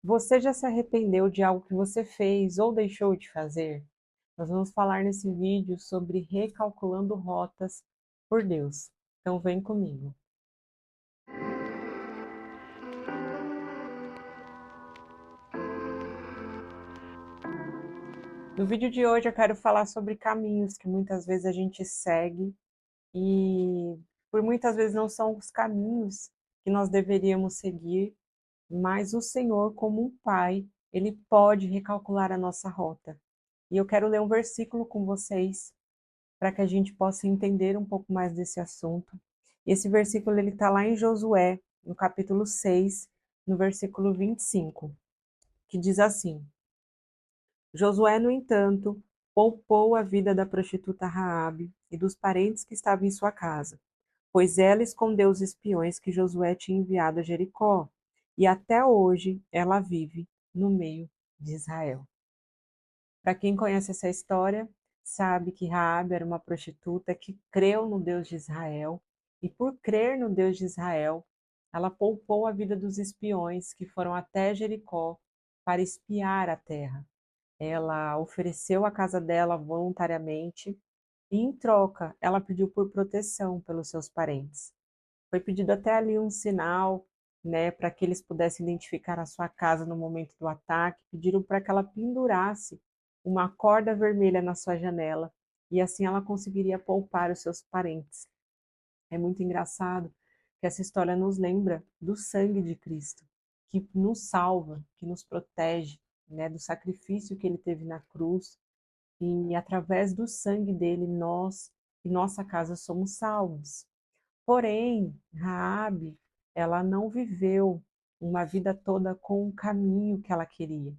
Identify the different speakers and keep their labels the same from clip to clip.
Speaker 1: Você já se arrependeu de algo que você fez ou deixou de fazer? Nós vamos falar nesse vídeo sobre recalculando rotas por Deus. Então vem comigo. No vídeo de hoje eu quero falar sobre caminhos que muitas vezes a gente segue e por muitas vezes não são os caminhos que nós deveríamos seguir, mas o Senhor, como um pai, ele pode recalcular a nossa rota. E eu quero ler um versículo com vocês para que a gente possa entender um pouco mais desse assunto. Esse versículo ele está lá em Josué, no capítulo 6, no versículo 25, que diz assim: Josué, no entanto, poupou a vida da prostituta Raabe e dos parentes que estavam em sua casa, pois ela escondeu os espiões que Josué tinha enviado a Jericó, e até hoje ela vive no meio de Israel. Para quem conhece essa história, sabe que Raabe era uma prostituta que creu no Deus de Israel, e por crer no Deus de Israel, ela poupou a vida dos espiões que foram até Jericó para espiar a terra. Ela ofereceu a casa dela voluntariamente e, em troca, ela pediu por proteção pelos seus parentes. Foi pedido até ali um sinal, né, para que eles pudessem identificar a sua casa no momento do ataque. Pediram para que ela pendurasse uma corda vermelha na sua janela e assim ela conseguiria poupar os seus parentes. É muito engraçado que essa história nos lembra do sangue de Cristo, que nos salva, que nos protege, né, do sacrifício que ele teve na cruz, e através do sangue dele nós e nossa casa somos salvos. Porém, Raabe, ela não viveu uma vida toda com o caminho que ela queria.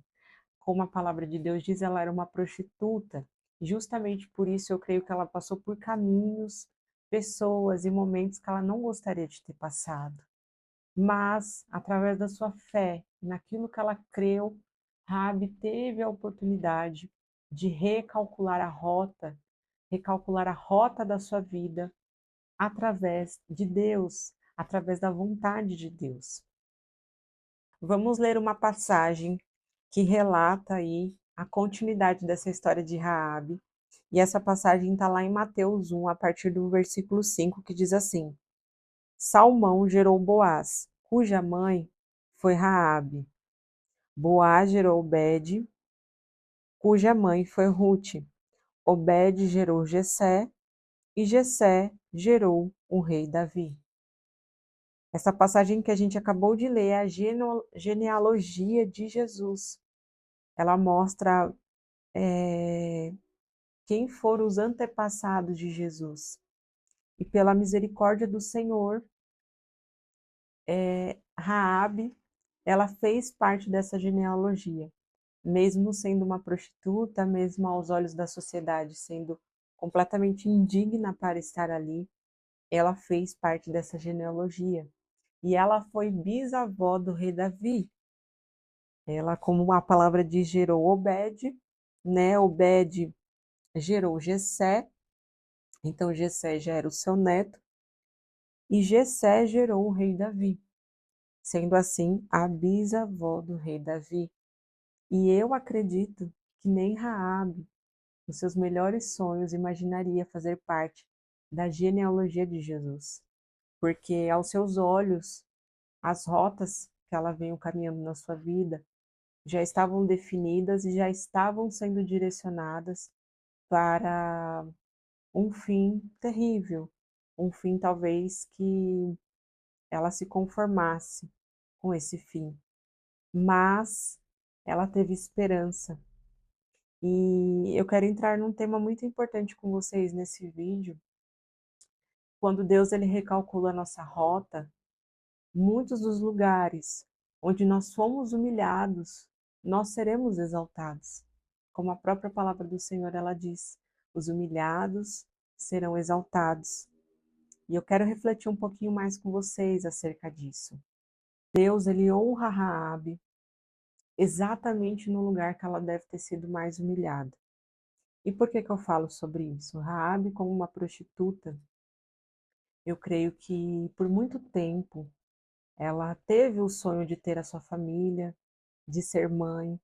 Speaker 1: Como a palavra de Deus diz, ela era uma prostituta. Justamente por isso eu creio que ela passou por caminhos, pessoas e momentos que ela não gostaria de ter passado. Mas, através da sua fé, naquilo que ela creu, Raabe teve a oportunidade de recalcular a rota da sua vida através de Deus, através da vontade de Deus. Vamos ler uma passagem que relata aí a continuidade dessa história de Raabe. E essa passagem está lá em Mateus 1, a partir do versículo 5, que diz assim: Salmão gerou Boaz, cuja mãe foi Raabe. Boaz gerou Obed, cuja mãe foi Rute. Obed gerou Jessé, e Jessé gerou o rei Davi. Essa passagem que a gente acabou de ler é a genealogia de Jesus. Ela mostra quem foram os antepassados de Jesus. E pela misericórdia do Senhor, Raabe, ela fez parte dessa genealogia, mesmo sendo uma prostituta, mesmo aos olhos da sociedade sendo completamente indigna para estar ali, ela fez parte dessa genealogia. E ela foi bisavó do rei Davi. Ela, como a palavra diz, gerou Obed, né? Obed gerou Jessé, então Jessé já era o seu neto, e Jessé gerou o rei Davi, sendo assim a bisavó do rei Davi. E eu acredito que nem Raabe, nos seus melhores sonhos, imaginaria fazer parte da genealogia de Jesus, porque aos seus olhos, as rotas que ela veio caminhando na sua vida já estavam definidas e já estavam sendo direcionadas para um fim terrível, um fim talvez que ela se conformasse com esse fim. Mas ela teve esperança. E eu quero entrar num tema muito importante com vocês nesse vídeo. Quando Deus ele recalcula a nossa rota, muitos dos lugares onde nós fomos humilhados, nós seremos exaltados. Como a própria palavra do Senhor ela diz, os humilhados serão exaltados. E eu quero refletir um pouquinho mais com vocês acerca disso. Deus, ele honra Raabe exatamente no lugar que ela deve ter sido mais humilhada. E por que que eu falo sobre isso? Raabe, como uma prostituta, eu creio que por muito tempo ela teve o sonho de ter a sua família, de ser mãe,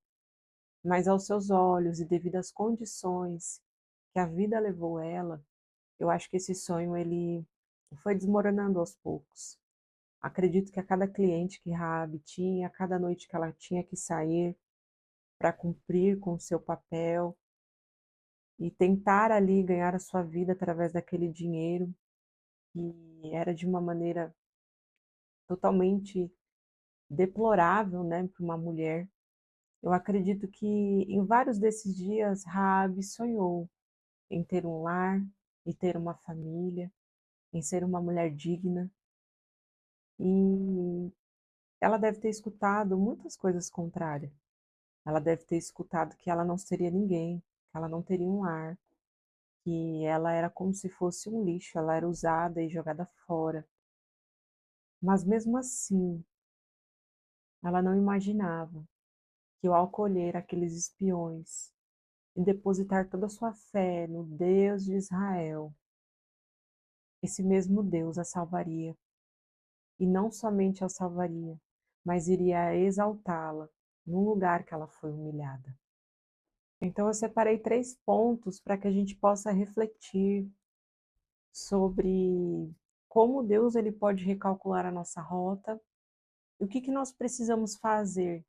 Speaker 1: mas aos seus olhos e devido às condições que a vida levou ela, eu acho que esse sonho ele foi desmoronando aos poucos. Acredito que a cada cliente que Raabe tinha, a cada noite que ela tinha que sair para cumprir com o seu papel e tentar ali ganhar a sua vida através daquele dinheiro, que era de uma maneira totalmente deplorável, né, para uma mulher. Eu acredito que em vários desses dias Raabe sonhou em ter um lar, em ter uma família, em ser uma mulher digna. E ela deve ter escutado muitas coisas contrárias. Ela deve ter escutado que ela não seria ninguém, que ela não teria um lar, que ela era como se fosse um lixo, ela era usada e jogada fora. Mas mesmo assim, ela não imaginava que ao acolher aqueles espiões e depositar toda a sua fé no Deus de Israel, esse mesmo Deus a salvaria. E não somente a salvaria, mas iria exaltá-la no lugar que ela foi humilhada. Então eu separei 3 pontos para que a gente possa refletir sobre como Deus ele pode recalcular a nossa rota e o que que nós precisamos fazer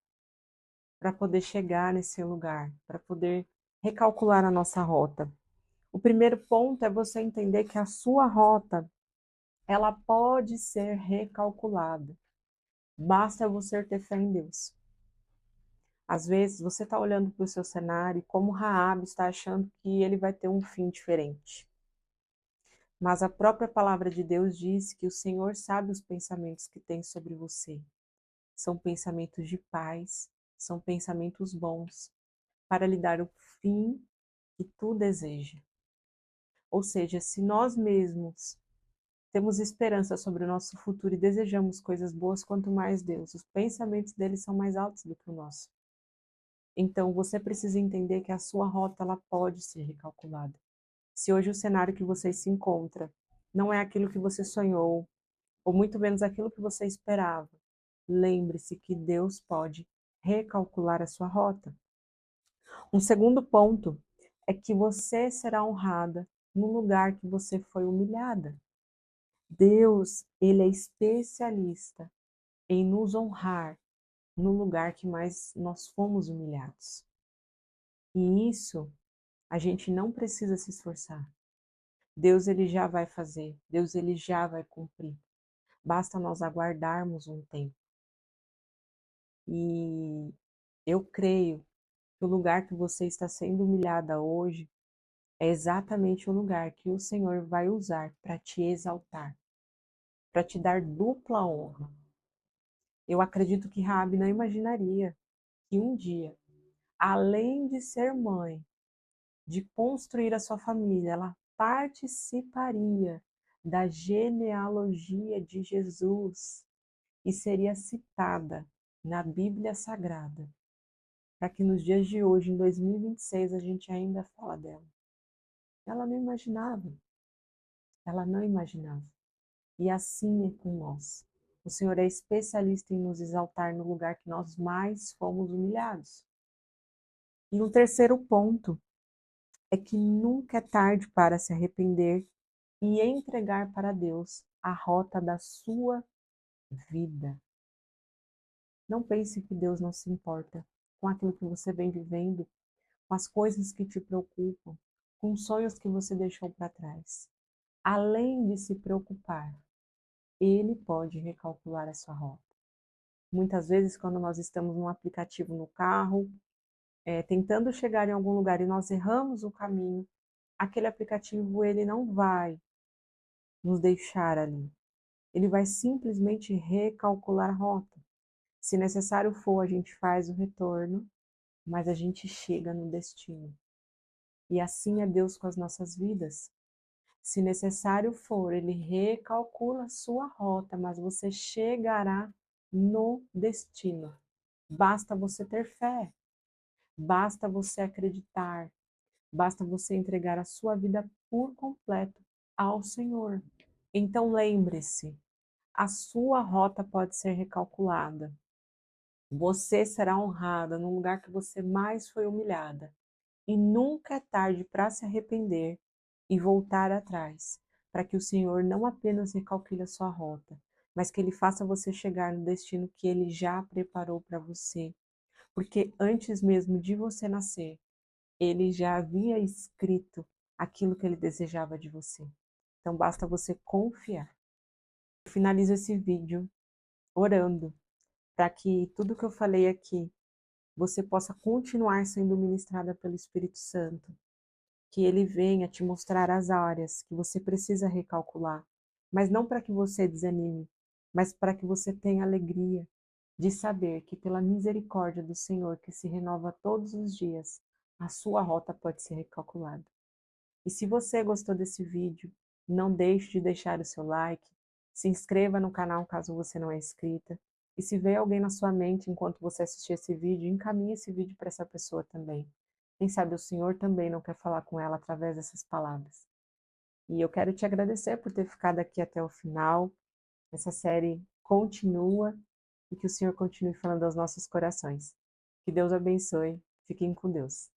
Speaker 1: para poder chegar nesse lugar, para poder recalcular a nossa rota. O primeiro ponto é você entender que a sua rota, ela pode ser recalculada. Basta você ter fé em Deus. Às vezes você está olhando para o seu cenário e como Raabe está achando que ele vai ter um fim diferente. Mas a própria palavra de Deus diz que o Senhor sabe os pensamentos que tem sobre você. São pensamentos de paz, são pensamentos bons, para lhe dar o fim que tu deseja. Ou seja, se nós mesmos temos esperança sobre o nosso futuro e desejamos coisas boas, quanto mais Deus. Os pensamentos dele são mais altos do que o nosso. Então, você precisa entender que a sua rota ela pode ser recalculada. Se hoje o cenário que você se encontra não é aquilo que você sonhou, ou muito menos aquilo que você esperava, lembre-se que Deus pode recalcular a sua rota. Um segundo ponto é que você será honrada no lugar que você foi humilhada. Deus, ele é especialista em nos honrar no lugar que mais nós fomos humilhados. E isso a gente não precisa se esforçar. Deus ele já vai fazer, Deus ele já vai cumprir. Basta nós aguardarmos um tempo. E eu creio que o lugar que você está sendo humilhada hoje é exatamente o lugar que o Senhor vai usar para te exaltar, para te dar dupla honra. Eu acredito que Raabe não imaginaria que um dia, além de ser mãe, de construir a sua família, ela participaria da genealogia de Jesus e seria citada na Bíblia Sagrada, para que nos dias de hoje, em 2026, a gente ainda fala dela. Ela não imaginava, ela não imaginava. E assim é com nós. O Senhor é especialista em nos exaltar no lugar que nós mais fomos humilhados. E um terceiro ponto é que nunca é tarde para se arrepender e entregar para Deus a rota da sua vida. Não pense que Deus não se importa com aquilo que você vem vivendo, com as coisas que te preocupam, com os sonhos que você deixou para trás. Além de se preocupar, Ele pode recalcular a sua rota. Muitas vezes, quando nós estamos num aplicativo no carro, tentando chegar em algum lugar e nós erramos o caminho, aquele aplicativo ele não vai nos deixar ali. Ele vai simplesmente recalcular a rota. Se necessário for, a gente faz o retorno, mas a gente chega no destino. E assim é Deus com as nossas vidas. Se necessário for, ele recalcula a sua rota, mas você chegará no destino. Basta você ter fé, basta você acreditar, basta você entregar a sua vida por completo ao Senhor. Então lembre-se, a sua rota pode ser recalculada, Você será honrada no lugar que você mais foi humilhada. E nunca é tarde para se arrepender e voltar atrás, para que o Senhor não apenas recalcule a sua rota, mas que Ele faça você chegar no destino que Ele já preparou para você. Porque antes mesmo de você nascer, Ele já havia escrito aquilo que Ele desejava de você. Então basta você confiar. Eu finalizo esse vídeo orando para que tudo que eu falei aqui você possa continuar sendo ministrada pelo Espírito Santo, que ele venha te mostrar as áreas que você precisa recalcular, mas não para que você desanime, mas para que você tenha alegria de saber que pela misericórdia do Senhor, que se renova todos os dias, a sua rota pode ser recalculada. E se você gostou desse vídeo, não deixe de deixar o seu like, se inscreva no canal caso você não é inscrita, e se vê alguém na sua mente enquanto você assistir esse vídeo, encaminhe esse vídeo para essa pessoa também. Quem sabe o Senhor também não quer falar com ela através dessas palavras. E eu quero te agradecer por ter ficado aqui até o final. Essa série continua e que o Senhor continue falando aos nossos corações. Que Deus abençoe. Fiquem com Deus.